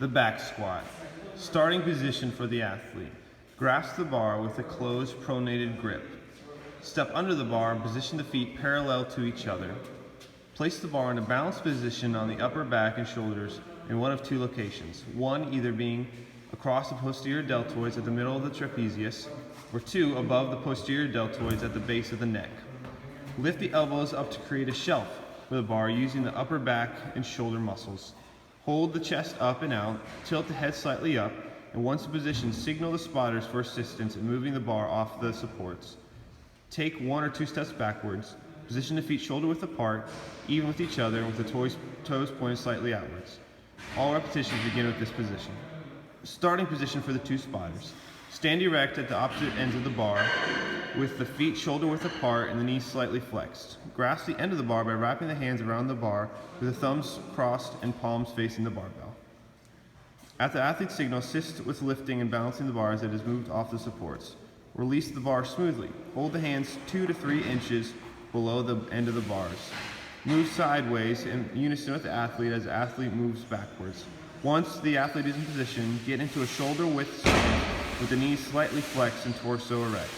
The back squat. Starting position for the athlete. Grasp the bar with a closed pronated grip. Step under the bar and position the feet parallel to each other. Place the bar in a balanced position on the upper back and shoulders in one of two locations. One either being across the posterior deltoids at the middle of the trapezius, or two above the posterior deltoids at the base of the neck. Lift the elbows up to create a shelf for the bar using the upper back and shoulder muscles. Hold the chest up and out, tilt the head slightly up, and once in position, signal the spotters for assistance in moving the bar off the supports. Take 1 or 2 steps backwards. Position the feet shoulder width apart, even with each other, with the toes pointed slightly outwards. All repetitions begin with this position. Starting position for the 2 spotters. Stand erect at the opposite ends of the bar, with the feet shoulder width apart and the knees slightly flexed. Grasp the end of the bar by wrapping the hands around the bar with the thumbs crossed and palms facing the barbell. At the athlete's signal, assist with lifting and balancing the bar as it is moved off the supports. Release the bar smoothly. Hold the hands 2 to 3 inches below the end of the bars. Move sideways in unison with the athlete as the athlete moves backwards. Once the athlete is in position, get into a shoulder width stance with the knees slightly flexed and torso erect.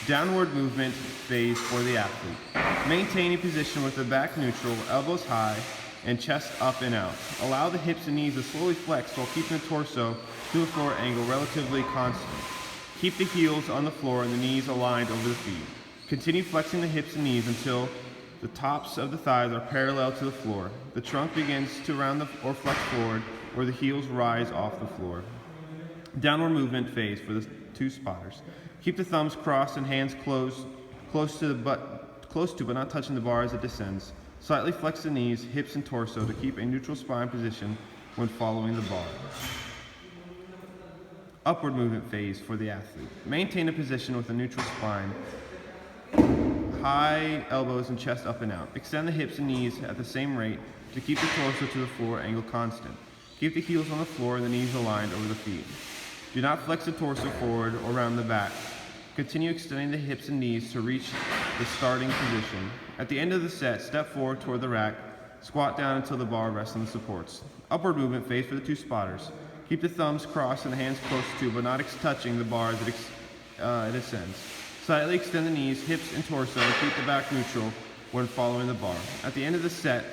Downward movement phase for the athlete. Maintaining position with the back neutral, elbows high, and chest up and out. Allow the hips and knees to slowly flex while keeping the torso to the floor angle relatively constant. Keep the heels on the floor and the knees aligned over the feet. Continue flexing the hips and knees until the tops of the thighs are parallel to the floor. The trunk begins to round or flex forward, or the heels rise off the floor. Downward movement phase for the 2 spotters. Keep the thumbs crossed and hands close to but not touching the bar as it descends. Slightly flex the knees, hips, and torso to keep a neutral spine position when following the bar. Upward movement phase for the athlete. Maintain a position with a neutral spine, high elbows and chest up and out. Extend the hips and knees at the same rate to keep the torso to the floor angle constant. Keep the heels on the floor and the knees aligned over the feet. Do not flex the torso forward or around the back. Continue extending the hips and knees to reach the starting position. At the end of the set, step forward toward the rack. Squat down until the bar rests on the supports. Upward movement phase for the 2 spotters. Keep the thumbs crossed and the hands close to but not touching the bar as it ascends. Slightly extend the knees, hips, and torso and keep the back neutral when following the bar. At the end of the set,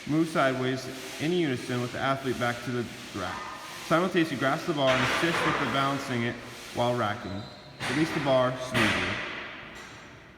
move sideways in unison with the athlete back to the rack. Simultaneously grasp the bar and assist with the balancing it while racking. Release the bar smoothly.